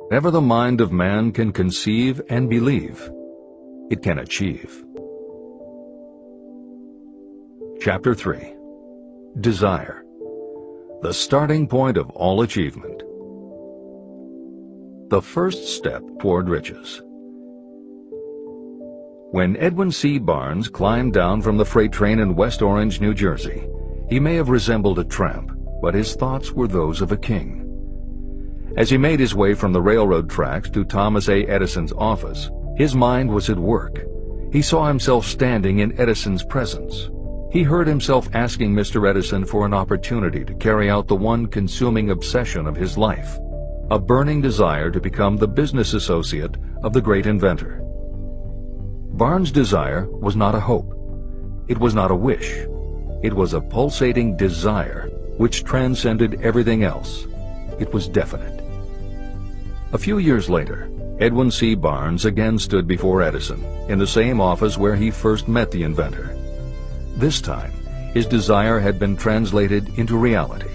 Whatever the mind of man can conceive and believe, it can achieve. Chapter 3. Desire, the starting point of all achievement. The first step toward riches. When Edwin C. Barnes climbed down from the freight train in West Orange, New Jersey, he may have resembled a tramp, but his thoughts were those of a king. As he made his way from the railroad tracks to Thomas A. Edison's office, his mind was at work. He saw himself standing in Edison's presence. He heard himself asking Mr. Edison for an opportunity to carry out the one consuming obsession of his life, a burning desire to become the business associate of the great inventor. Barnes' desire was not a hope. It was not a wish. It was a pulsating desire which transcended everything else. It was definite. A few years later, Edwin C. Barnes again stood before Edison in the same office where he first met the inventor. This time, his desire had been translated into reality.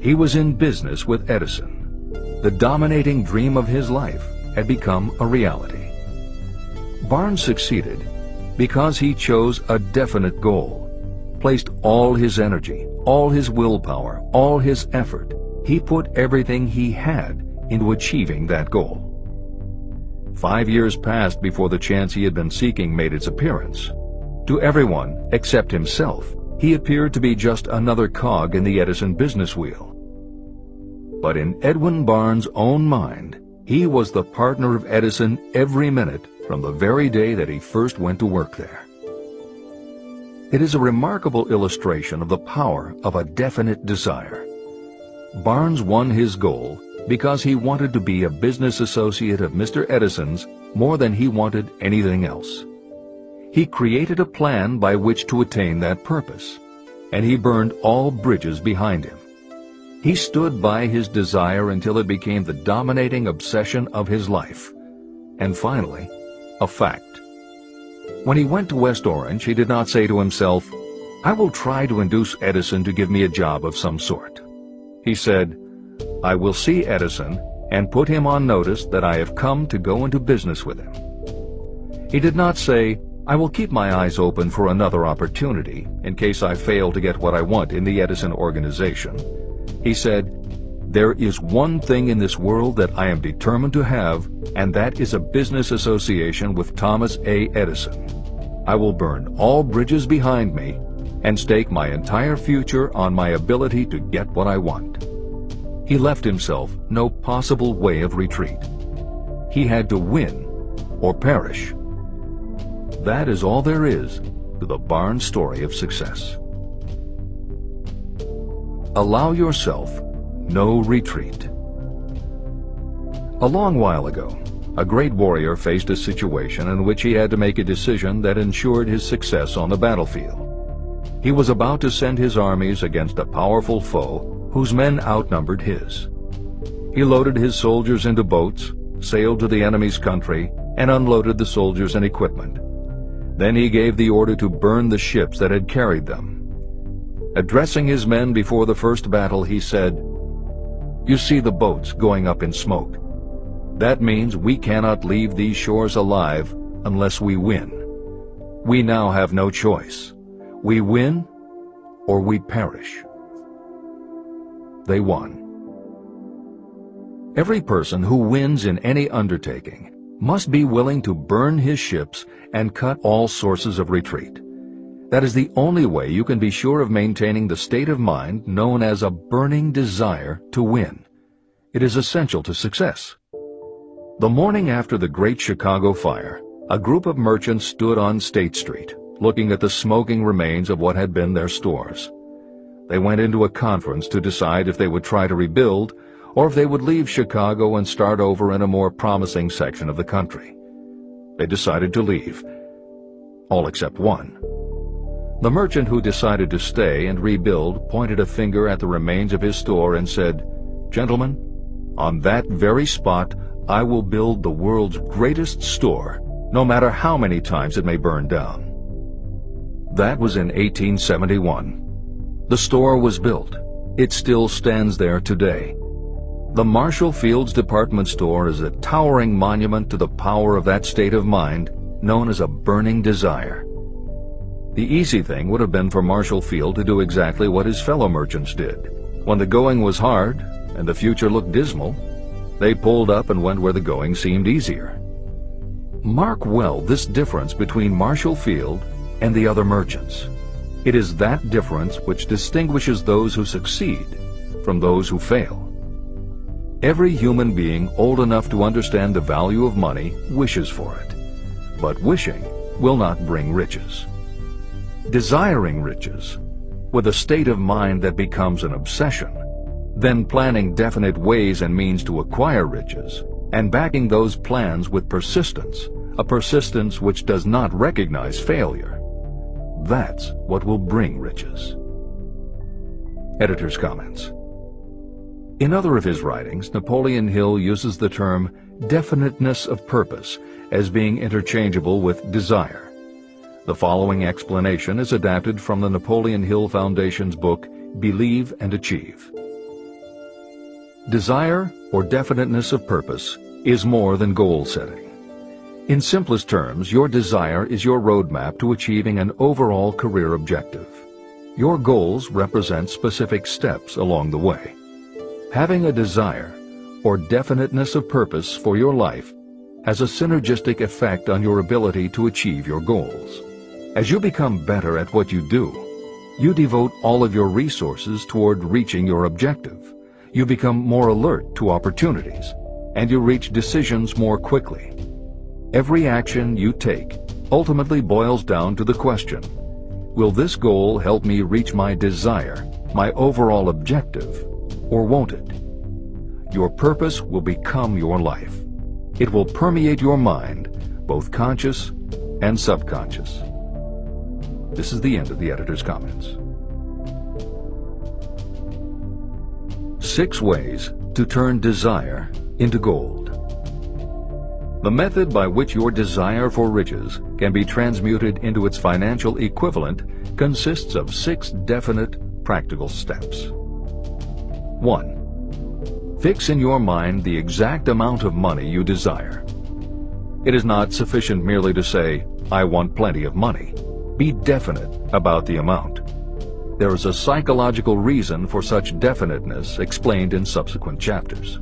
He was in business with Edison. The dominating dream of his life had become a reality. Barnes succeeded because he chose a definite goal, placed all his energy, all his willpower, all his effort. He put everything he had into achieving that goal. 5 years passed before the chance he had been seeking made its appearance. To everyone except himself, he appeared to be just another cog in the Edison business wheel. But in Edwin Barnes' own mind, he was the partner of Edison every minute from the very day that he first went to work there. It is a remarkable illustration of the power of a definite desire. Barnes won his goal because he wanted to be a business associate of Mr. Edison's more than he wanted anything else. He created a plan by which to attain that purpose, and he burned all bridges behind him. He stood by his desire until it became the dominating obsession of his life, and finally, a fact. When he went to West Orange, he did not say to himself, "I will try to induce Edison to give me a job of some sort." He said, "I will see Edison and put him on notice that I have come to go into business with him." He did not say, "I will keep my eyes open for another opportunity in case I fail to get what I want in the Edison organization." He said, "There is one thing in this world that I am determined to have, and that is a business association with Thomas A. Edison. I will burn all bridges behind me and stake my entire future on my ability to get what I want." He left himself no possible way of retreat. He had to win or perish. That is all there is to the Barnes story of success. Allow yourself no retreat. A long while ago, a great warrior faced a situation in which he had to make a decision that ensured his success on the battlefield. He was about to send his armies against a powerful foe whose men outnumbered his. He loaded his soldiers into boats, sailed to the enemy's country, and unloaded the soldiers and equipment. Then he gave the order to burn the ships that had carried them. Addressing his men before the first battle, he said, "You see the boats going up in smoke. That means we cannot leave these shores alive unless we win. We now have no choice. We win or we perish." They won. Every person who wins in any undertaking must be willing to burn his ships and cut all sources of retreat. That is the only way you can be sure of maintaining the state of mind known as a burning desire to win. It is essential to success. The morning after the Great Chicago Fire, a group of merchants stood on State Street, looking at the smoking remains of what had been their stores. They went into a conference to decide if they would try to rebuild or if they would leave Chicago and start over in a more promising section of the country. They decided to leave, all except one. The merchant who decided to stay and rebuild pointed a finger at the remains of his store and said, "Gentlemen, on that very spot I will build the world's greatest store, no matter how many times it may burn down." That was in 1871. The store was built. It still stands there today. The Marshall Field's department store is a towering monument to the power of that state of mind known as a burning desire. The easy thing would have been for Marshall Field to do exactly what his fellow merchants did. When the going was hard and the future looked dismal, they pulled up and went where the going seemed easier. Mark well this difference between Marshall Field and the other merchants. It is that difference which distinguishes those who succeed from those who fail. Every human being old enough to understand the value of money wishes for it, but wishing will not bring riches. Desiring riches, with a state of mind that becomes an obsession, then planning definite ways and means to acquire riches, and backing those plans with persistence, a persistence which does not recognize failure, that's what will bring riches. Editor's comments. In other of his writings, Napoleon Hill uses the term definiteness of purpose as being interchangeable with desire. The following explanation is adapted from the Napoleon Hill Foundation's book, Believe and Achieve. Desire, or definiteness of purpose, is more than goal setting. In simplest terms, your desire is your roadmap to achieving an overall career objective. Your goals represent specific steps along the way. Having a desire, or definiteness of purpose for your life, has a synergistic effect on your ability to achieve your goals. As you become better at what you do, you devote all of your resources toward reaching your objective. You become more alert to opportunities, and you reach decisions more quickly. Every action you take ultimately boils down to the question, will this goal help me reach my desire, my overall objective, or won't it? Your purpose will become your life. It will permeate your mind, both conscious and subconscious. This is the end of the editor's comments. 6 ways to turn desire into gold. The method by which your desire for riches can be transmuted into its financial equivalent consists of 6 definite, practical steps. 1. Fix in your mind the exact amount of money you desire. It is not sufficient merely to say, "I want plenty of money." Be definite about the amount. There is a psychological reason for such definiteness explained in subsequent chapters.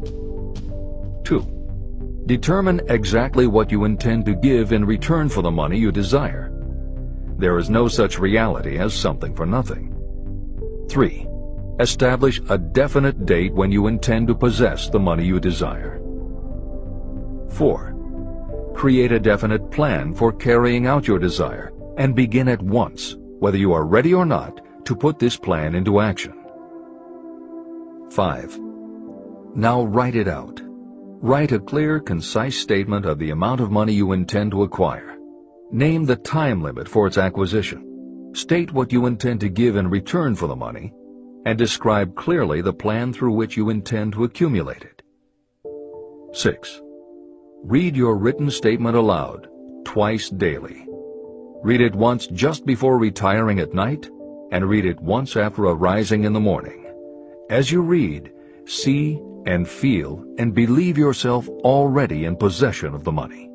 2. Determine exactly what you intend to give in return for the money you desire. There is no such reality as something for nothing. 3. Establish a definite date when you intend to possess the money you desire. 4. Create a definite plan for carrying out your desire and begin at once, whether you are ready or not, to put this plan into action. 5. Now write it out. Write a clear, concise statement of the amount of money you intend to acquire. Name the time limit for its acquisition. State what you intend to give in return for the money, and describe clearly the plan through which you intend to accumulate it. 6. Read your written statement aloud, twice daily. Read it once just before retiring at night, and read it once after arising in the morning. As you read, see and feel and believe yourself already in possession of the money.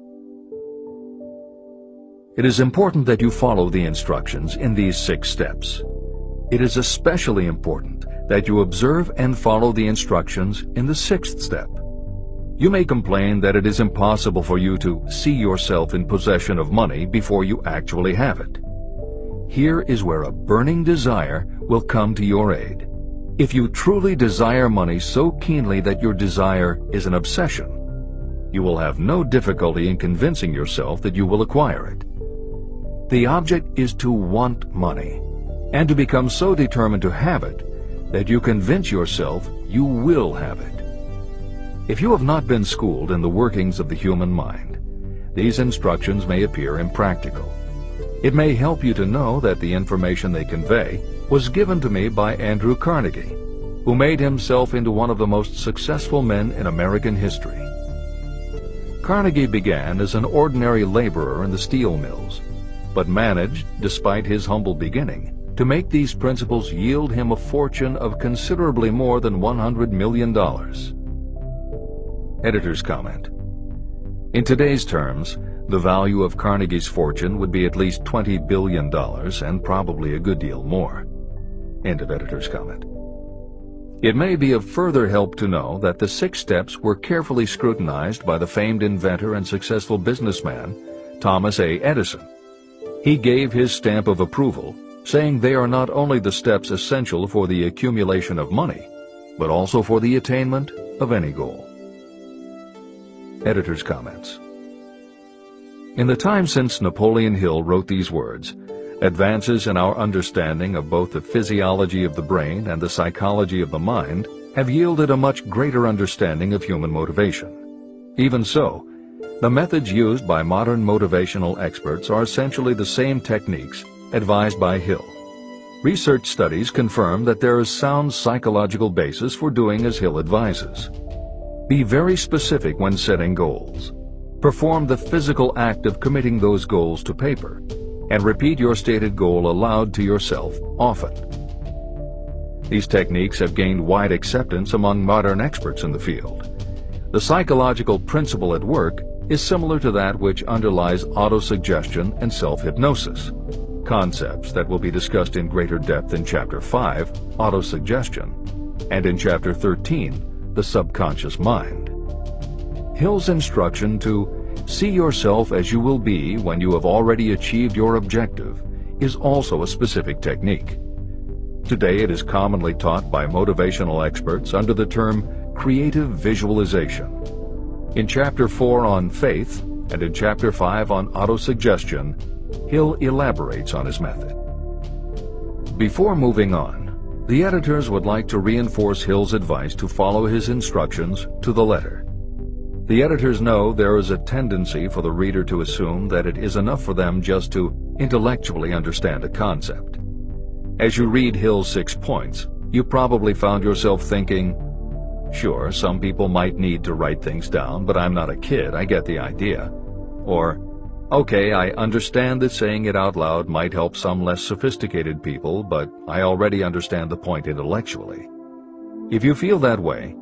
It is important that you follow the instructions in these 6 steps. It is especially important that you observe and follow the instructions in the 6th step. You may complain that it is impossible for you to see yourself in possession of money before you actually have it. Here is where a burning desire will come to your aid. If you truly desire money so keenly that your desire is an obsession, you will have no difficulty in convincing yourself that you will acquire it. The object is to want money, and to become so determined to have it that you convince yourself you will have it. If you have not been schooled in the workings of the human mind, these instructions may appear impractical. It may help you to know that the information they convey was given to me by Andrew Carnegie, who made himself into one of the most successful men in American history. Carnegie began as an ordinary laborer in the steel mills, but managed, despite his humble beginning, to make these principles yield him a fortune of considerably more than $100 million. Editor's comment. In today's terms, the value of Carnegie's fortune would be at least $20 billion and probably a good deal more. End of editor's comment. It may be of further help to know that the 6 steps were carefully scrutinized by the famed inventor and successful businessman, Thomas A. Edison. He gave his stamp of approval, saying they are not only the steps essential for the accumulation of money, but also for the attainment of any goal. Editor's comments. In the time since Napoleon Hill wrote these words, advances in our understanding of both the physiology of the brain and the psychology of the mind have yielded a much greater understanding of human motivation. Even so, the methods used by modern motivational experts are essentially the same techniques advised by Hill. Research studies confirm that there is sound psychological basis for doing as Hill advises. Be very specific when setting goals. Perform the physical act of committing those goals to paper, and repeat your stated goal aloud to yourself often. These techniques have gained wide acceptance among modern experts in the field. The psychological principle at work is similar to that which underlies autosuggestion and self-hypnosis, concepts that will be discussed in greater depth in Chapter 5, Autosuggestion, and in Chapter 13, The Subconscious Mind. Hill's instruction to see yourself as you will be when you have already achieved your objective is also a specific technique. Today it is commonly taught by motivational experts under the term creative visualization. In Chapter 4 on faith and in Chapter 5 on autosuggestion, Hill elaborates on his method. Before moving on, the editors would like to reinforce Hill's advice to follow his instructions to the letter. The editors know there is a tendency for the reader to assume that it is enough for them just to intellectually understand a concept. As you read Hill's 6 points, you probably found yourself thinking, sure, some people might need to write things down, but I'm not a kid, I get the idea. Or, okay, I understand that saying it out loud might help some less sophisticated people, but I already understand the point intellectually. If you feel that way,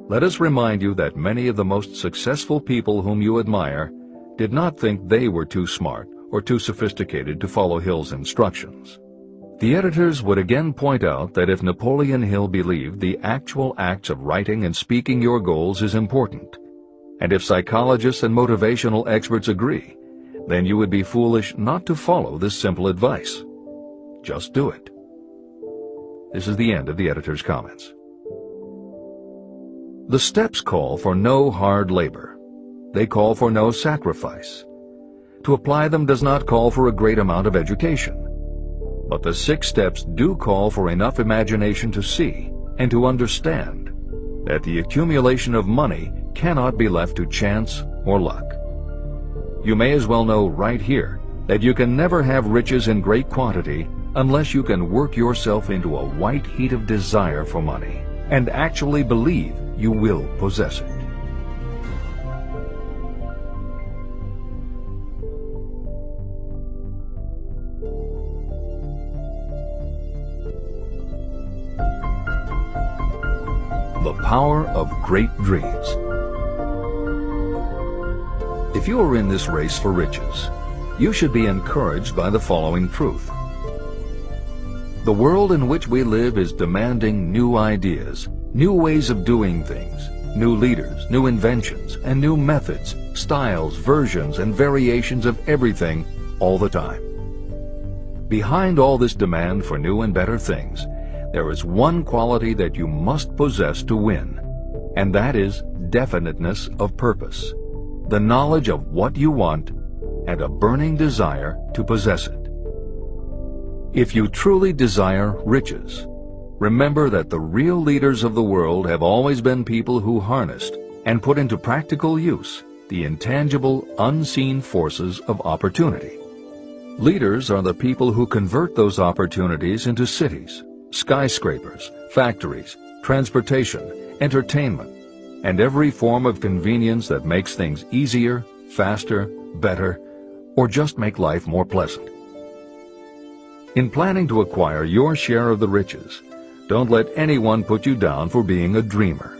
let us remind you that many of the most successful people whom you admire did not think they were too smart or too sophisticated to follow Hill's instructions. The editors would again point out that if Napoleon Hill believed the actual acts of writing and speaking your goals is important, and if psychologists and motivational experts agree, then you would be foolish not to follow this simple advice. Just do it. This is the end of the editor's comments. The steps call for no hard labor. They call for no sacrifice. To apply them does not call for a great amount of education. But the 6 steps do call for enough imagination to see and to understand that the accumulation of money cannot be left to chance or luck. You may as well know right here that you can never have riches in great quantity unless you can work yourself into a white heat of desire for money and actually believe you will possess it. The power of great dreams. If you are in this race for riches, you should be encouraged by the following truth. The world in which we live is demanding new ideas, new ways of doing things, new leaders, new inventions, and new methods, styles, versions, and variations of everything all the time. Behind all this demand for new and better things, there is one quality that you must possess to win, and that is definiteness of purpose, the knowledge of what you want, and a burning desire to possess it. If you truly desire riches, remember that the real leaders of the world have always been people who harnessed and put into practical use the intangible, unseen forces of opportunity. Leaders are the people who convert those opportunities into cities, skyscrapers, factories, transportation, entertainment, and every form of convenience that makes things easier, faster, better, or just make life more pleasant. In planning to acquire your share of the riches, don't let anyone put you down for being a dreamer.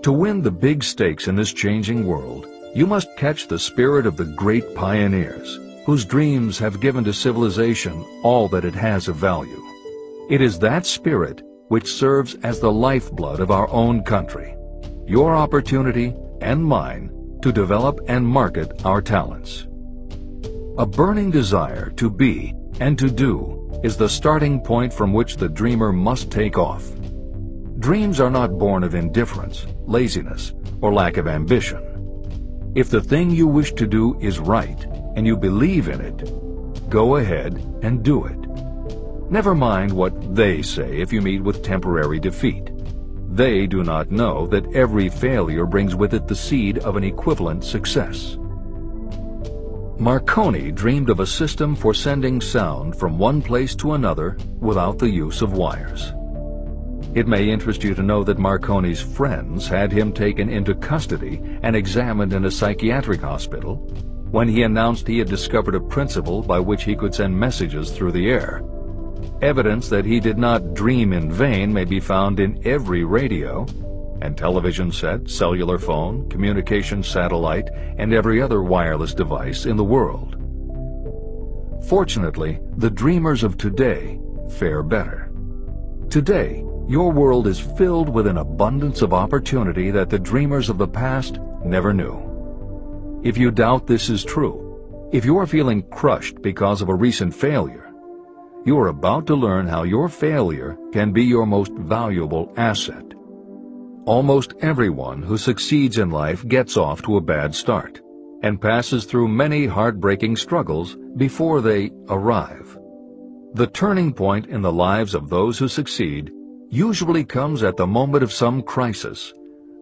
To win the big stakes in this changing world, you must catch the spirit of the great pioneers, whose dreams have given to civilization all that it has of value. It is that spirit which serves as the lifeblood of our own country, your opportunity and mine to develop and market our talents. A burning desire to be and to do is the starting point from which the dreamer must take off. Dreams are not born of indifference, laziness, or lack of ambition. If the thing you wish to do is right and you believe in it, go ahead and do it. Never mind what they say if you meet with temporary defeat. They do not know that every failure brings with it the seed of an equivalent success. Marconi dreamed of a system for sending sound from one place to another without the use of wires. It may interest you to know that Marconi's friends had him taken into custody and examined in a psychiatric hospital when he announced he had discovered a principle by which he could send messages through the air. Evidence that he did not dream in vain may be found in every radio and television set, cellular phone, communication satellite, and every other wireless device in the world. Fortunately, the dreamers of today fare better. Today, your world is filled with an abundance of opportunity that the dreamers of the past never knew. If you doubt this is true, if you are feeling crushed because of a recent failure, you are about to learn how your failure can be your most valuable asset. Almost everyone who succeeds in life gets off to a bad start and passes through many heartbreaking struggles before they arrive. The turning point in the lives of those who succeed usually comes at the moment of some crisis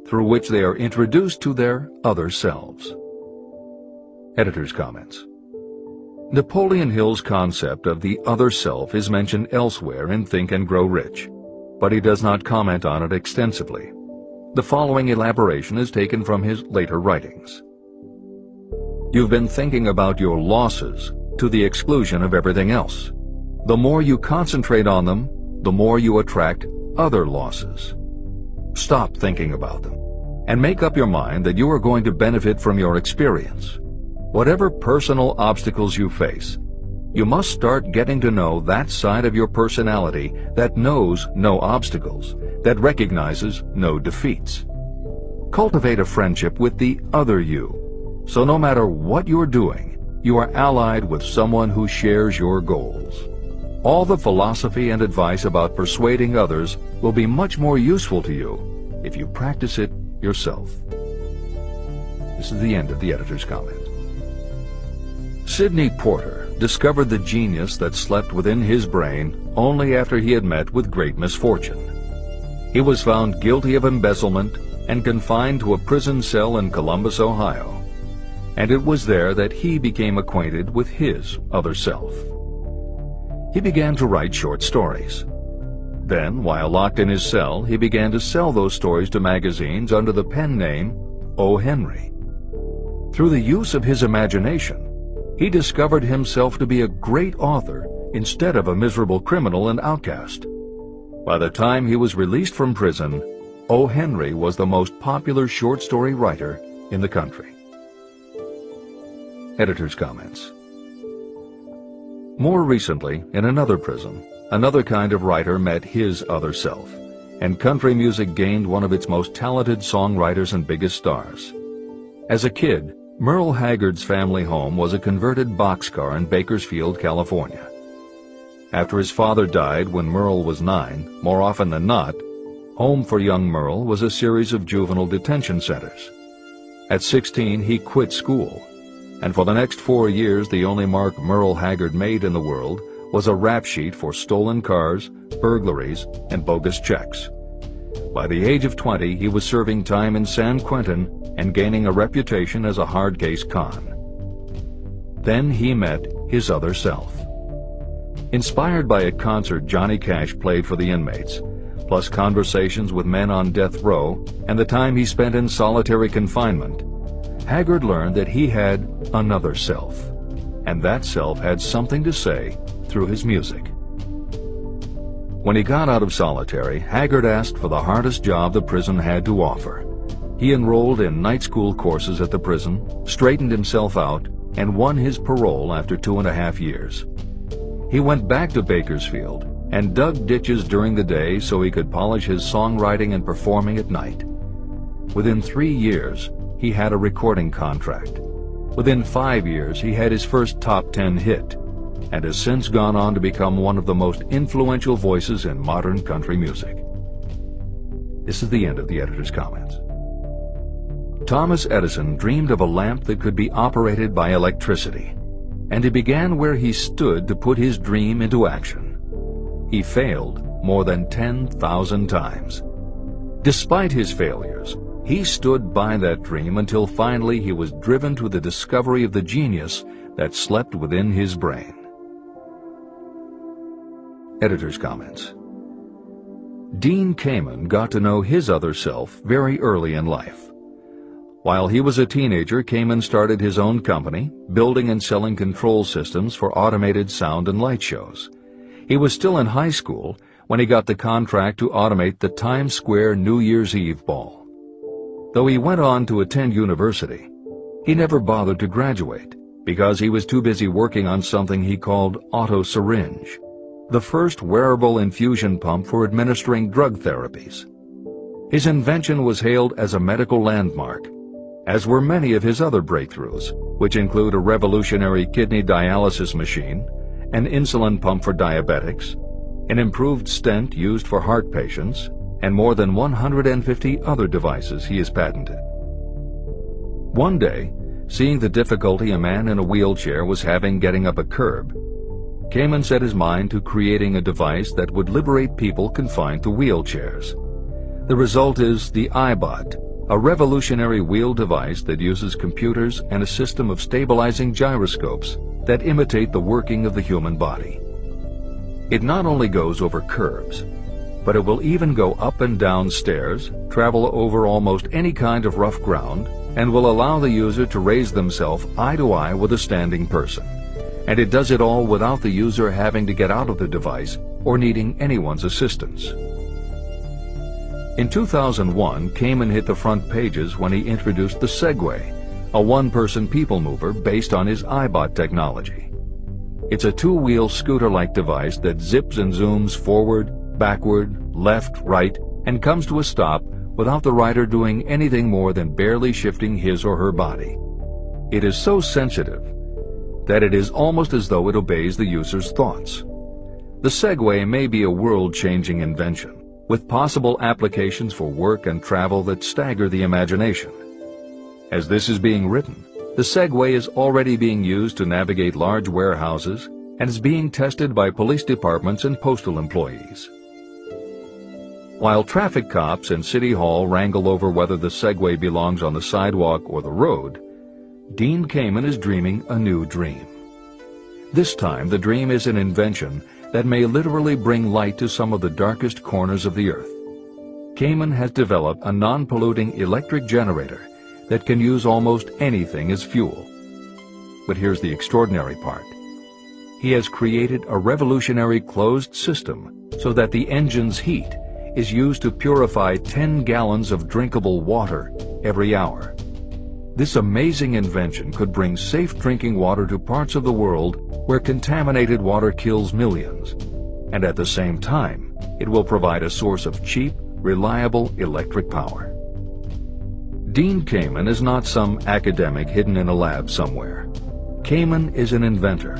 through which they are introduced to their other selves. Editor's comments. Napoleon Hill's concept of the other self is mentioned elsewhere in Think and Grow Rich, but he does not comment on it extensively. The following elaboration is taken from his later writings. You've been thinking about your losses to the exclusion of everything else. The more you concentrate on them, the more you attract other losses. Stop thinking about them and make up your mind that you are going to benefit from your experience. Whatever personal obstacles you face, you must start getting to know that side of your personality that knows no obstacles, that recognizes no defeats. Cultivate a friendship with the other you, so no matter what you're doing, you are allied with someone who shares your goals. All the philosophy and advice about persuading others will be much more useful to you if you practice it yourself. This is the end of the editor's comment. Sidney Porter discovered the genius that slept within his brain only after he had met with great misfortune. He was found guilty of embezzlement and confined to a prison cell in Columbus, Ohio. And it was there that he became acquainted with his other self. He began to write short stories. Then, while locked in his cell, he began to sell those stories to magazines under the pen name O. Henry. Through the use of his imagination, he discovered himself to be a great author instead of a miserable criminal and outcast. By the time he was released from prison, O. Henry was the most popular short story writer in the country. Editor's comments. More recently, in another prison, another kind of writer met his other self, and country music gained one of its most talented songwriters and biggest stars. As a kid, Merle Haggard's family home was a converted boxcar in Bakersfield, California. After his father died when Merle was 9, more often than not, home for young Merle was a series of juvenile detention centers. At 16, he quit school, and for the next 4 years the only mark Merle Haggard made in the world was a rap sheet for stolen cars, burglaries, and bogus checks. By the age of 20, he was serving time in San Quentin and gaining a reputation as a hard-case con. Then he met his other self. Inspired by a concert Johnny Cash played for the inmates, plus conversations with men on death row and the time he spent in solitary confinement, Haggard learned that he had another self, and that self had something to say through his music. When he got out of solitary, Haggard asked for the hardest job the prison had to offer, He enrolled in night school courses at the prison, straightened himself out, and won his parole after 2.5 years. He went back to Bakersfield and dug ditches during the day so he could polish his songwriting and performing at night. Within 3 years, he had a recording contract. Within 5 years, he had his first top 10 hit, and has since gone on to become one of the most influential voices in modern country music. This is the end of the editor's comments. Thomas Edison dreamed of a lamp that could be operated by electricity, and he began where he stood to put his dream into action. He failed more than 10,000 times. Despite his failures, he stood by that dream until finally he was driven to the discovery of the genius that slept within his brain. Editor's comments. Dean Kamen got to know his other self very early in life. While he was a teenager, Kamen started his own company, building and selling control systems for automated sound and light shows. He was still in high school when he got the contract to automate the Times Square New Year's Eve ball. Though he went on to attend university, he never bothered to graduate because he was too busy working on something he called auto syringe, the first wearable infusion pump for administering drug therapies. His invention was hailed as a medical landmark, as were many of his other breakthroughs, which include a revolutionary kidney dialysis machine, an insulin pump for diabetics, an improved stent used for heart patients, and more than 150 other devices he has patented. One day, seeing the difficulty a man in a wheelchair was having getting up a curb, Kamen set his mind to creating a device that would liberate people confined to wheelchairs. The result is the iBot, a revolutionary wheel device that uses computers and a system of stabilizing gyroscopes that imitate the working of the human body. It not only goes over curbs, but it will even go up and down stairs, travel over almost any kind of rough ground, and will allow the user to raise themselves eye to eye with a standing person. And it does it all without the user having to get out of the device or needing anyone's assistance. In 2001, Kamen hit the front pages when he introduced the Segway, a one-person people mover based on his iBot technology. It's a two-wheel scooter-like device that zips and zooms forward, backward, left, right, and comes to a stop without the rider doing anything more than barely shifting his or her body. It is so sensitive that it is almost as though it obeys the user's thoughts. The Segway may be a world-changing invention, with possible applications for work and travel that stagger the imagination. As this is being written, the Segway is already being used to navigate large warehouses and is being tested by police departments and postal employees. While traffic cops and City Hall wrangle over whether the Segway belongs on the sidewalk or the road, Dean Kamen is dreaming a new dream. This time, the dream is an invention that may literally bring light to some of the darkest corners of the earth. Kamen has developed a non-polluting electric generator that can use almost anything as fuel. But here's the extraordinary part. He has created a revolutionary closed system so that the engine's heat is used to purify 10 gallons of drinkable water every hour. This amazing invention could bring safe drinking water to parts of the world where contaminated water kills millions, and at the same time, it will provide a source of cheap, reliable electric power. Dean Kamen is not some academic hidden in a lab somewhere. Kamen is an inventor,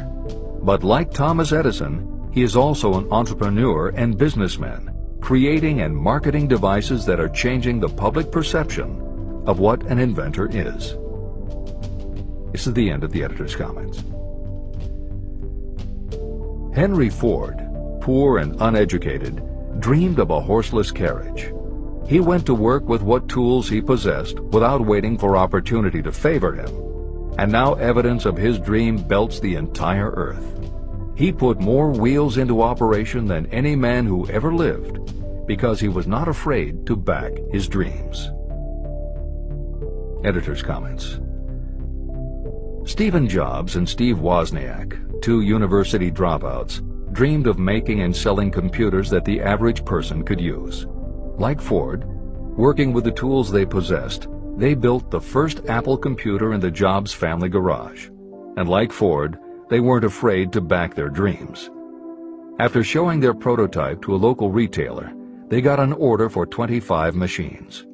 but like Thomas Edison, he is also an entrepreneur and businessman, creating and marketing devices that are changing the public perception of what an inventor is. This is the end of the editor's comments. Henry Ford, poor and uneducated, dreamed of a horseless carriage. He went to work with what tools he possessed without waiting for opportunity to favor him, and now evidence of his dream belts the entire earth. He put more wheels into operation than any man who ever lived because he was not afraid to back his dreams. Editor's comments. Stephen Jobs and Steve Wozniak, two university dropouts, dreamed of making and selling computers that the average person could use. Like Ford, working with the tools they possessed, They built the first Apple computer in the Jobs family garage, and like Ford, they weren't afraid to back their dreams. After showing their prototype to a local retailer, they got an order for 25 machines.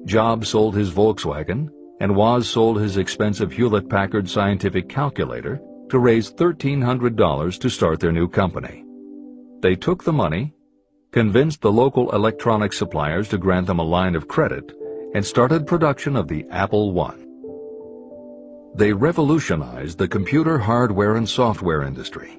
Jobs sold his Volkswagen, and Woz sold his expensive Hewlett-Packard scientific calculator to raise $1,300 to start their new company. They took the money, convinced the local electronic suppliers to grant them a line of credit, and started production of the Apple I. They revolutionized the computer hardware and software industry.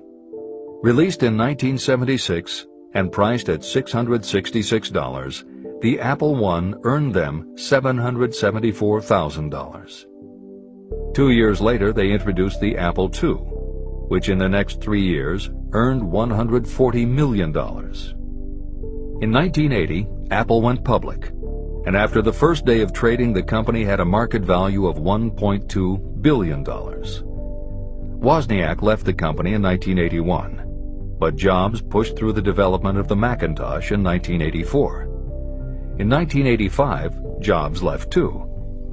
Released in 1976 and priced at $666, the Apple I earned them $774,000. 2 years later, they introduced the Apple II, which in the next 3 years earned $140 million. In 1980, Apple went public, and after the first day of trading, the company had a market value of $1.2 billion. Wozniak left the company in 1981, but Jobs pushed through the development of the Macintosh in 1984. In 1985, Jobs left too,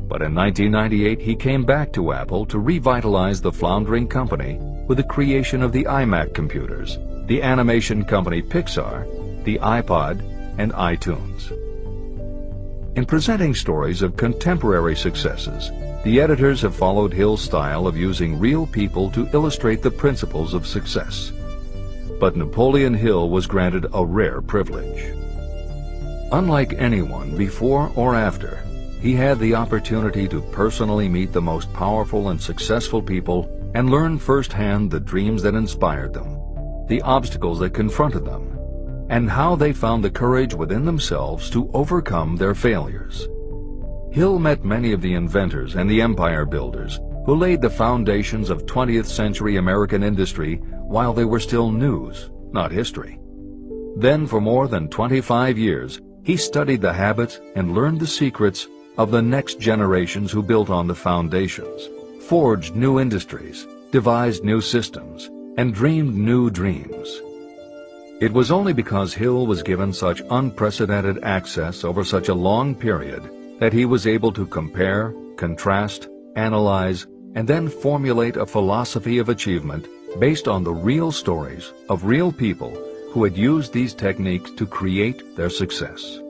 but in 1998 he came back to Apple to revitalize the floundering company with the creation of the iMac computers, the animation company Pixar, the iPod, and iTunes. In presenting stories of contemporary successes, the editors have followed Hill's style of using real people to illustrate the principles of success. But Napoleon Hill was granted a rare privilege. Unlike anyone before or after, he had the opportunity to personally meet the most powerful and successful people and learn firsthand the dreams that inspired them, the obstacles that confronted them, and how they found the courage within themselves to overcome their failures. Hill met many of the inventors and the empire builders who laid the foundations of 20th century American industry while they were still news, not history. Then for more than 25 years, he studied the habits and learned the secrets of the next generations who built on the foundations, forged new industries, devised new systems, and dreamed new dreams. It was only because Hill was given such unprecedented access over such a long period that he was able to compare, contrast, analyze, and then formulate a philosophy of achievement based on the real stories of real people who had used these techniques to create their success.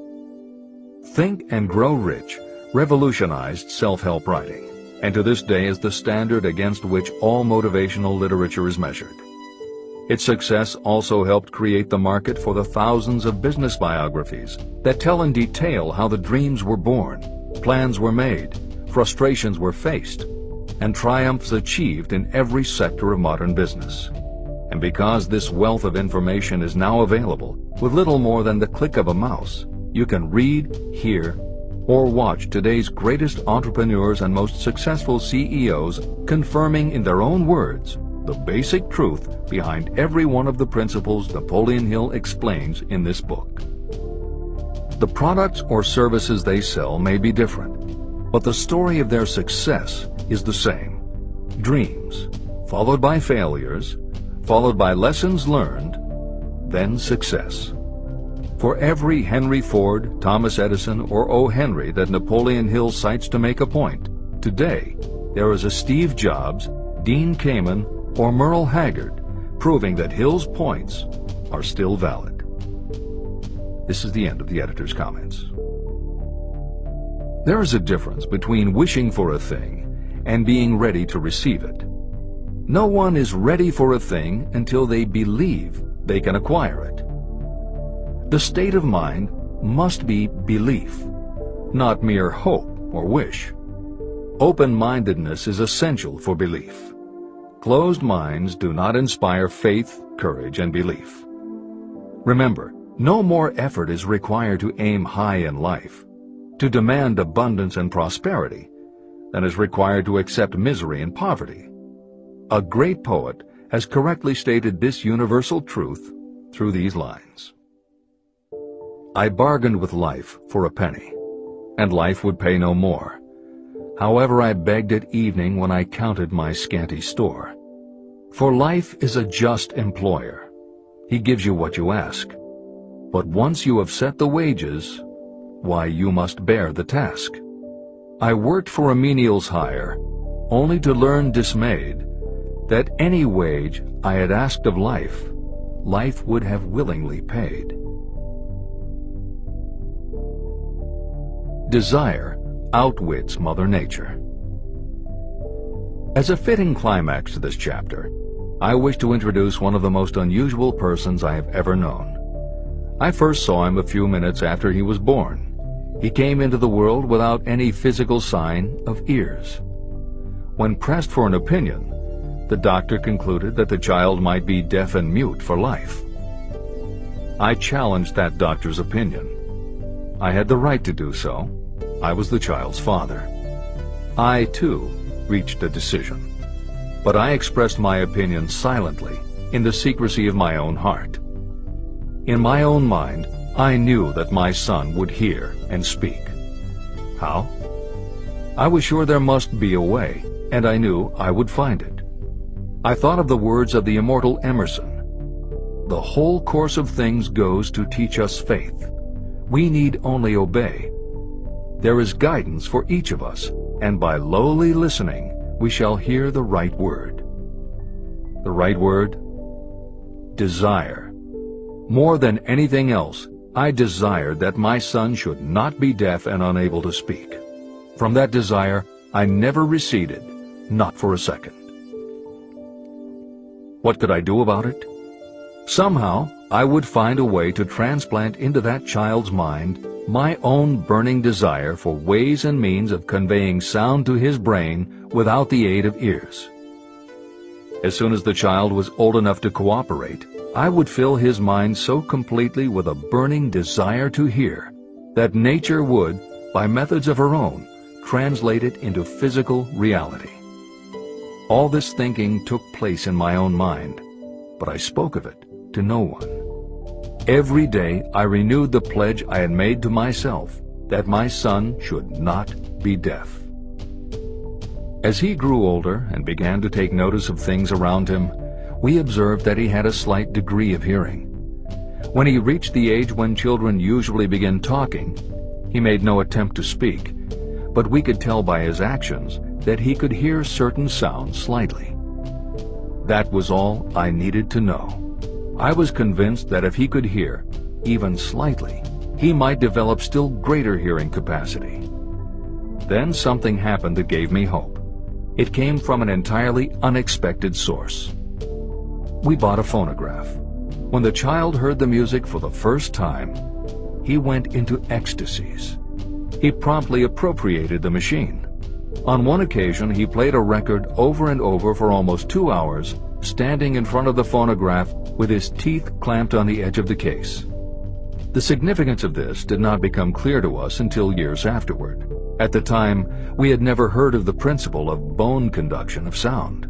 Think and Grow Rich revolutionized self-help writing, and to this day is the standard against which all motivational literature is measured. Its success also helped create the market for the thousands of business biographies that tell in detail how the dreams were born, plans were made, frustrations were faced, and triumphs achieved in every sector of modern business. And because this wealth of information is now available with little more than the click of a mouse, you can read, hear, or watch today's greatest entrepreneurs and most successful CEOs confirming in their own words the basic truth behind every one of the principles Napoleon Hill explains in this book. The products or services they sell may be different, but the story of their success is the same. Dreams, followed by failures, followed by lessons learned, then success. For every Henry Ford, Thomas Edison, or O. Henry that Napoleon Hill cites to make a point, today there is a Steve Jobs, Dean Kamen, or Merle Haggard, proving that Hill's points are still valid. This is the end of the editor's comments. There is a difference between wishing for a thing and being ready to receive it. No one is ready for a thing until they believe they can acquire it. The state of mind must be belief, not mere hope or wish. Open-mindedness is essential for belief. Closed minds do not inspire faith, courage, and belief. Remember, no more effort is required to aim high in life, to demand abundance and prosperity, than is required to accept misery and poverty. A great poet has correctly stated this universal truth through these lines. I bargained with life for a penny, and life would pay no more. However, I begged at evening when I counted my scanty store. For life is a just employer. He gives you what you ask. But once you have set the wages, why, you must bear the task. I worked for a menial's hire, only to learn dismayed that any wage I had asked of life, life would have willingly paid. Desire outwits Mother Nature. As a fitting climax to this chapter, I wish to introduce one of the most unusual persons I have ever known. I first saw him a few minutes after he was born. He came into the world without any physical sign of ears. When pressed for an opinion, the doctor concluded that the child might be deaf and mute for life. I challenged that doctor's opinion. I had the right to do so. I was the child's father. I, too, reached a decision. But I expressed my opinion silently, in the secrecy of my own heart. In my own mind, I knew that my son would hear and speak. How? I was sure there must be a way, and I knew I would find it. I thought of the words of the immortal Emerson. The whole course of things goes to teach us faith. We need only obey. There is guidance for each of us, and by lowly listening, we shall hear the right word. The right word? Desire. More than anything else, I desired that my son should not be deaf and unable to speak. From that desire, I never receded, not for a second. What could I do about it? Somehow, I would find a way to transplant into that child's mind my own burning desire for ways and means of conveying sound to his brain without the aid of ears. As soon as the child was old enough to cooperate, I would fill his mind so completely with a burning desire to hear that nature would, by methods of her own, translate it into physical reality. All this thinking took place in my own mind, but I spoke of it to no one. Every day I renewed the pledge I had made to myself that my son should not be deaf. As he grew older and began to take notice of things around him, we observed that he had a slight degree of hearing. When he reached the age when children usually begin talking, he made no attempt to speak, but we could tell by his actions that he could hear certain sounds slightly. That was all I needed to know. I was convinced that if he could hear, even slightly, he might develop still greater hearing capacity. Then something happened that gave me hope. It came from an entirely unexpected source. We bought a phonograph. When the child heard the music for the first time, he went into ecstasies. He promptly appropriated the machine. On one occasion, he played a record over and over for almost 2 hours, standing in front of the phonograph with his teeth clamped on the edge of the case. The significance of this did not become clear to us until years afterward. At the time, we had never heard of the principle of bone conduction of sound.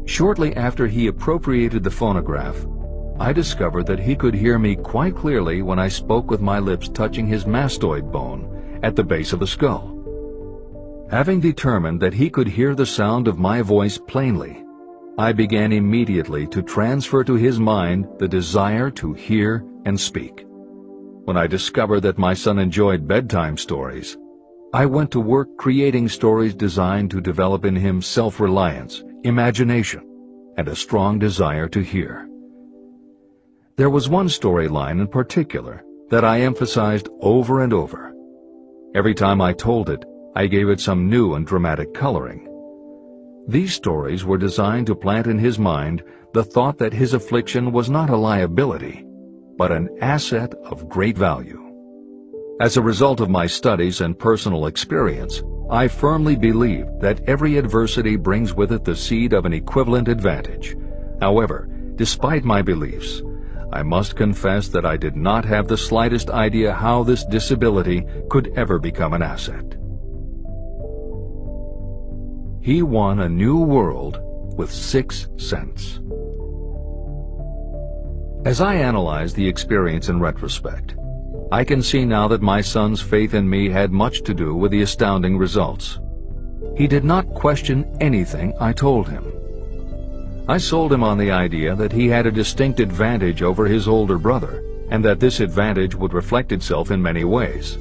Shortly after he appropriated the phonograph, I discovered that he could hear me quite clearly when I spoke with my lips touching his mastoid bone at the base of the skull. Having determined that he could hear the sound of my voice plainly, I began immediately to transfer to his mind the desire to hear and speak. When I discovered that my son enjoyed bedtime stories, I went to work creating stories designed to develop in him self-reliance, imagination, and a strong desire to hear. There was one storyline in particular that I emphasized over and over. Every time I told it, I gave it some new and dramatic coloring. These stories were designed to plant in his mind the thought that his affliction was not a liability, but an asset of great value. As a result of my studies and personal experience, I firmly believe that every adversity brings with it the seed of an equivalent advantage. However, despite my beliefs, I must confess that I did not have the slightest idea how this disability could ever become an asset. He won a new world with 6 cents. As I analyze the experience in retrospect, I can see now that my son's faith in me had much to do with the astounding results. He did not question anything I told him. I sold him on the idea that he had a distinct advantage over his older brother, and that this advantage would reflect itself in many ways.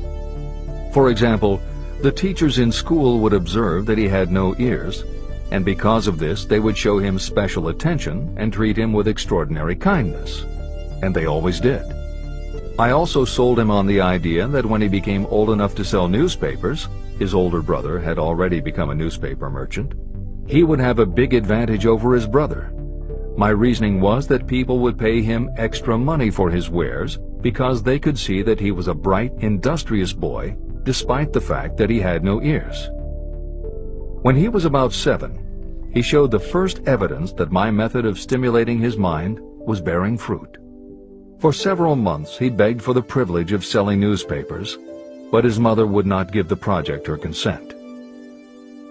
For example, The teachers in school would observe that he had no ears, and because of this they would show him special attention and treat him with extraordinary kindness. And they always did. I also sold him on the idea that when he became old enough to sell newspapers, his older brother had already become a newspaper merchant, he would have a big advantage over his brother. My reasoning was that people would pay him extra money for his wares because they could see that he was a bright, industrious boy, despite the fact that he had no ears. When he was about 7, he showed the first evidence that my method of stimulating his mind was bearing fruit. For several months he begged for the privilege of selling newspapers, but his mother would not give the project her consent.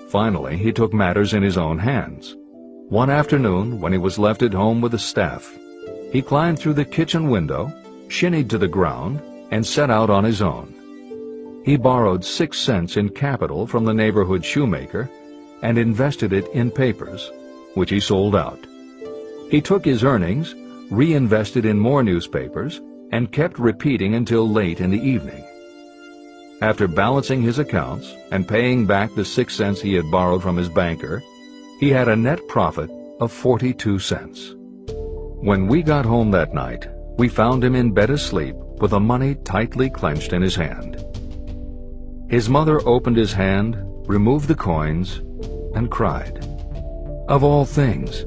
Finally, he took matters in his own hands. One afternoon, when he was left at home with the staff, he climbed through the kitchen window, shinnied to the ground, and set out on his own. He borrowed 6 cents in capital from the neighborhood shoemaker and invested it in papers, which he sold out. He took his earnings, reinvested in more newspapers, and kept repeating until late in the evening. After balancing his accounts and paying back the 6 cents he had borrowed from his banker, he had a net profit of 42 cents. When we got home that night, we found him in bed asleep with the money tightly clenched in his hand. His mother opened his hand, removed the coins, and cried. Of all things,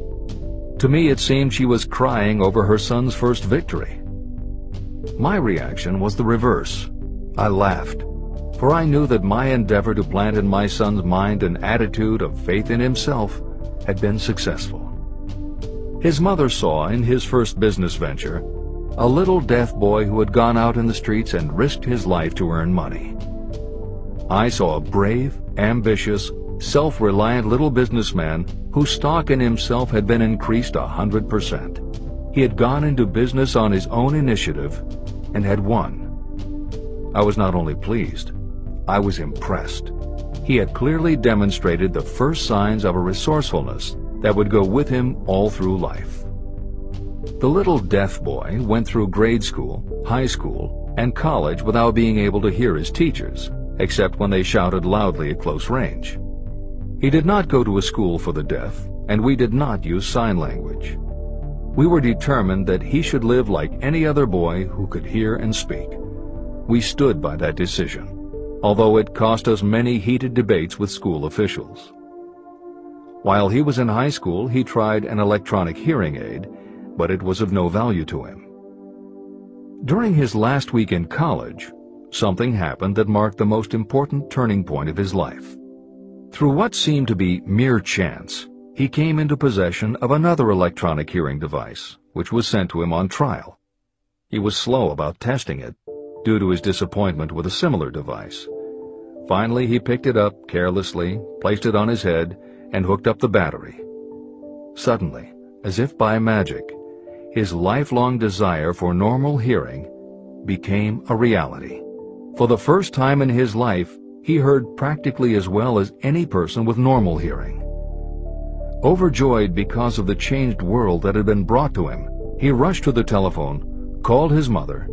to me it seemed she was crying over her son's first victory. My reaction was the reverse. I laughed, for I knew that my endeavor to plant in my son's mind an attitude of faith in himself had been successful. His mother saw in his first business venture a little deaf boy who had gone out in the streets and risked his life to earn money. I saw a brave, ambitious, self-reliant little businessman whose stock in himself had been increased 100%. He had gone into business on his own initiative and had won. I was not only pleased, I was impressed. He had clearly demonstrated the first signs of a resourcefulness that would go with him all through life. The little deaf boy went through grade school, high school, and college without being able to hear his teachers, except when they shouted loudly at close range. He did not go to a school for the deaf, and we did not use sign language. We were determined that he should live like any other boy who could hear and speak. We stood by that decision, although it cost us many heated debates with school officials. While he was in high school, he tried an electronic hearing aid, but it was of no value to him. During his last week in college, something happened that marked the most important turning point of his life. Through what seemed to be mere chance, he came into possession of another electronic hearing device, which was sent to him on trial. He was slow about testing it, due to his disappointment with a similar device. Finally, he picked it up carelessly, placed it on his head, and hooked up the battery. Suddenly, as if by magic, his lifelong desire for normal hearing became a reality. For the first time in his life, he heard practically as well as any person with normal hearing. Overjoyed because of the changed world that had been brought to him, he rushed to the telephone, called his mother,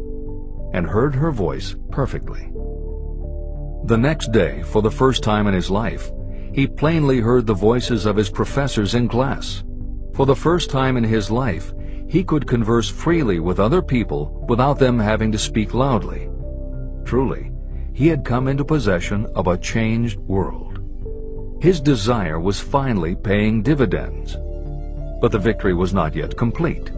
and heard her voice perfectly. The next day, for the first time in his life, he plainly heard the voices of his professors in class. For the first time in his life, he could converse freely with other people without them having to speak loudly. Truly, he had come into possession of a changed world. His desire was finally paying dividends. But the victory was not yet complete.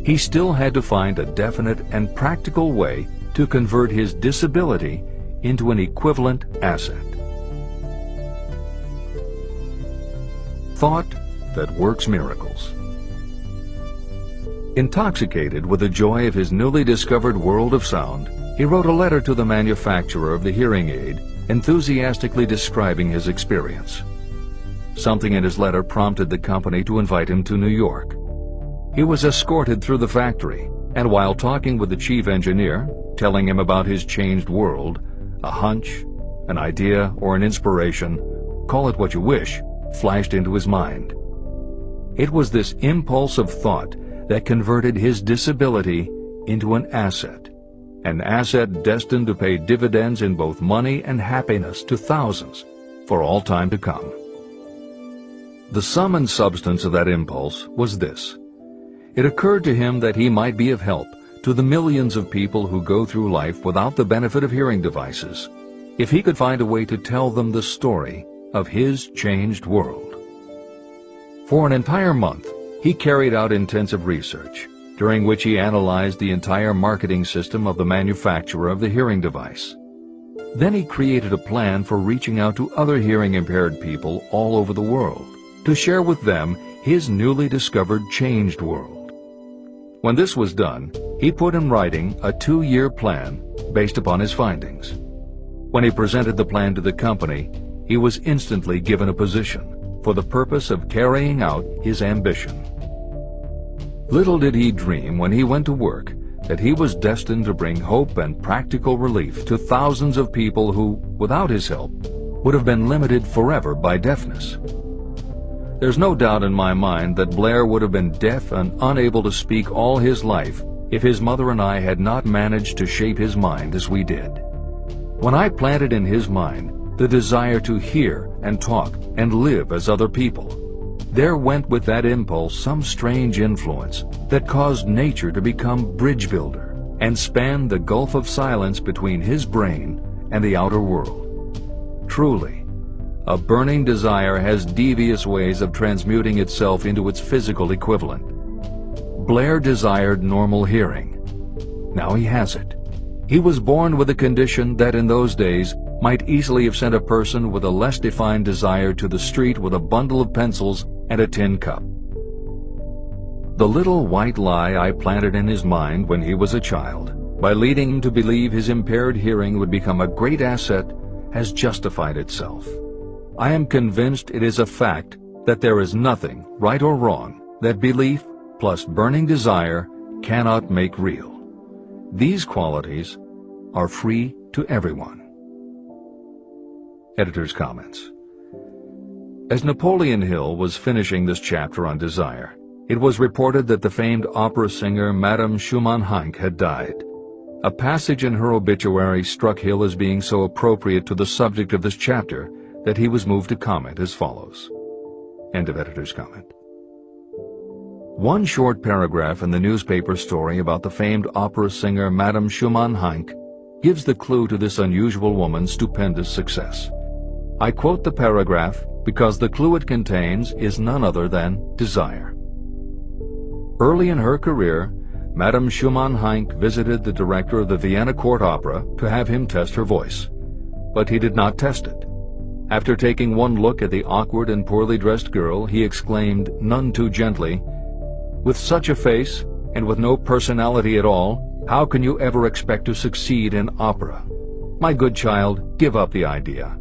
He still had to find a definite and practical way to convert his disability into an equivalent asset. Thought that works miracles. Intoxicated with the joy of his newly discovered world of sound, he wrote a letter to the manufacturer of the hearing aid, enthusiastically describing his experience. Something in his letter prompted the company to invite him to New York. He was escorted through the factory, and while talking with the chief engineer, telling him about his changed world, a hunch, an idea, or an inspiration, call it what you wish, flashed into his mind. It was this impulse of thought that converted his disability into an asset. an asset destined to pay dividends in both money and happiness to thousands for all time to come. The sum and substance of that impulse was this. It occurred to him that he might be of help to the millions of people who go through life without the benefit of hearing devices, if he could find a way to tell them the story of his changed world. For an entire month, he carried out intensive research, during which he analyzed the entire marketing system of the manufacturer of the hearing device. Then he created a plan for reaching out to other hearing-impaired people all over the world, to share with them his newly discovered changed world. When this was done, he put in writing a 2-year plan based upon his findings. When he presented the plan to the company, he was instantly given a position for the purpose of carrying out his ambition. Little did he dream when he went to work that he was destined to bring hope and practical relief to thousands of people who, without his help, would have been limited forever by deafness. There's no doubt in my mind that Blair would have been deaf and unable to speak all his life if his mother and I had not managed to shape his mind as we did. When I planted in his mind the desire to hear and talk and live as other people, there went with that impulse some strange influence that caused nature to become bridge builder and span the gulf of silence between his brain and the outer world. Truly, a burning desire has devious ways of transmuting itself into its physical equivalent. Blair desired normal hearing. Now he has it. He was born with a condition that in those days might easily have sent a person with a less defined desire to the street with a bundle of pencils and a tin cup. The little white lie I planted in his mind when he was a child, by leading him to believe his impaired hearing would become a great asset, has justified itself. I am convinced it is a fact that there is nothing, right or wrong, that belief plus burning desire cannot make real. These qualities are free to everyone. Editor's comments. As Napoleon Hill was finishing this chapter on desire, it was reported that the famed opera singer Madame Schumann-Heink had died. A passage in her obituary struck Hill as being so appropriate to the subject of this chapter that he was moved to comment as follows. End of editor's comment. One short paragraph in the newspaper story about the famed opera singer Madame Schumann-Heink gives the clue to this unusual woman's stupendous success. I quote the paragraph because the clue it contains is none other than desire. Early in her career, Madame Schumann-Heink visited the director of the Vienna Court Opera to have him test her voice, but he did not test it. After taking one look at the awkward and poorly dressed girl, he exclaimed, none too gently, "With such a face, and with no personality at all, how can you ever expect to succeed in opera? My good child, give up the idea.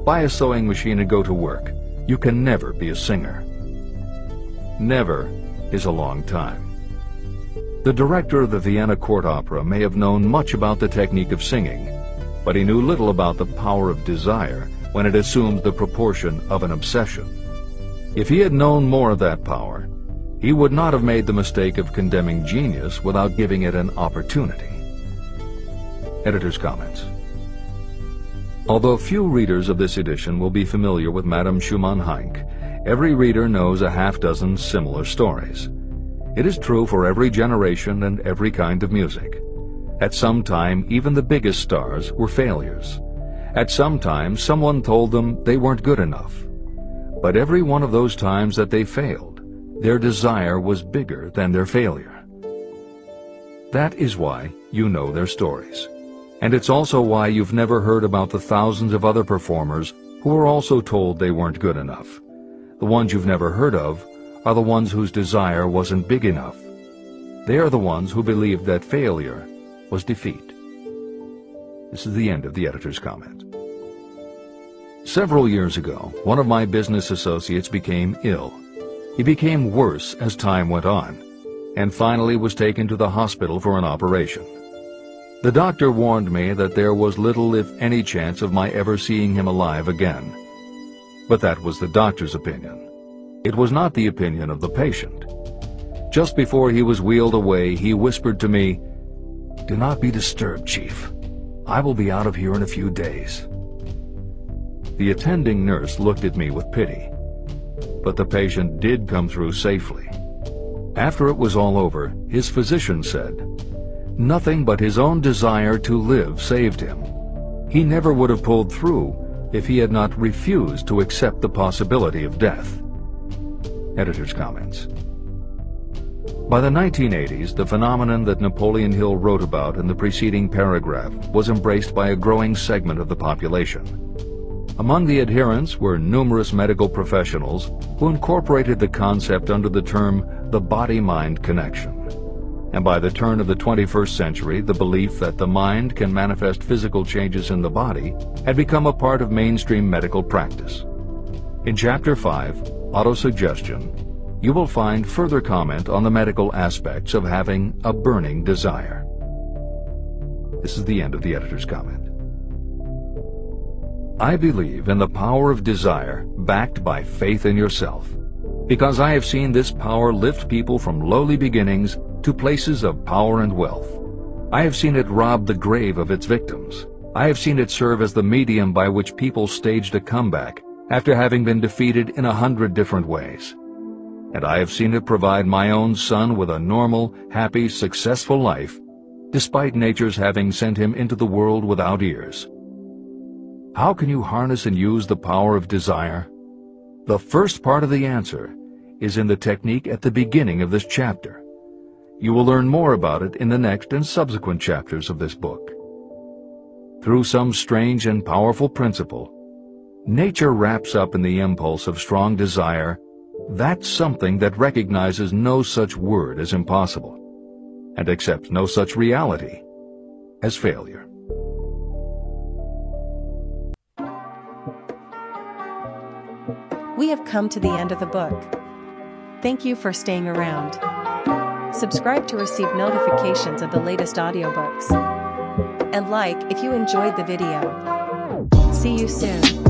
Buy a sewing machine and go to work. You can never be a singer." Never is a long time. The director of the Vienna Court Opera may have known much about the technique of singing, but he knew little about the power of desire when it assumes the proportion of an obsession. If he had known more of that power, he would not have made the mistake of condemning genius without giving it an opportunity. Editor's comments. Although few readers of this edition will be familiar with Madame Schumann-Heink, every reader knows a half-dozen similar stories. It is true for every generation and every kind of music. At some time, even the biggest stars were failures. At some time, someone told them they weren't good enough. But every one of those times that they failed, their desire was bigger than their failure. That is why you know their stories. And it's also why you've never heard about the thousands of other performers who were also told they weren't good enough. The ones you've never heard of are the ones whose desire wasn't big enough. They are the ones who believed that failure was defeat. This is the end of the editor's comment. Several years ago, one of my business associates became ill. He became worse as time went on, and finally was taken to the hospital for an operation. The doctor warned me that there was little, if any, chance of my ever seeing him alive again. But that was the doctor's opinion. It was not the opinion of the patient. Just before he was wheeled away, he whispered to me, "Do not be disturbed, Chief. I will be out of here in a few days." The attending nurse looked at me with pity, but the patient did come through safely. After it was all over, his physician said, "Nothing but his own desire to live saved him. He never would have pulled through if he had not refused to accept the possibility of death." Editor's comments. By the 1980s, the phenomenon that Napoleon Hill wrote about in the preceding paragraph was embraced by a growing segment of the population. Among the adherents were numerous medical professionals who incorporated the concept under the term the body-mind connection. And by the turn of the 21st century, the belief that the mind can manifest physical changes in the body had become a part of mainstream medical practice. In Chapter 5, Autosuggestion, you will find further comment on the medical aspects of having a burning desire. This is the end of the editor's comment. I believe in the power of desire backed by faith in yourself, because I have seen this power lift people from lowly beginnings to places of power and wealth. I have seen it rob the grave of its victims. I have seen it serve as the medium by which people staged a comeback after having been defeated in 100 different ways. And I have seen it provide my own son with a normal, happy, successful life, despite nature's having sent him into the world without ears. How can you harness and use the power of desire? The first part of the answer is in the technique at the beginning of this chapter. You will learn more about it in the next and subsequent chapters of this book. Through some strange and powerful principle, nature wraps up in the impulse of strong desire that something that recognizes no such word as impossible, and accepts no such reality as failure. We have come to the end of the book. Thank you for staying around. Subscribe to receive notifications of the latest audiobooks. And like if you enjoyed the video. See you soon.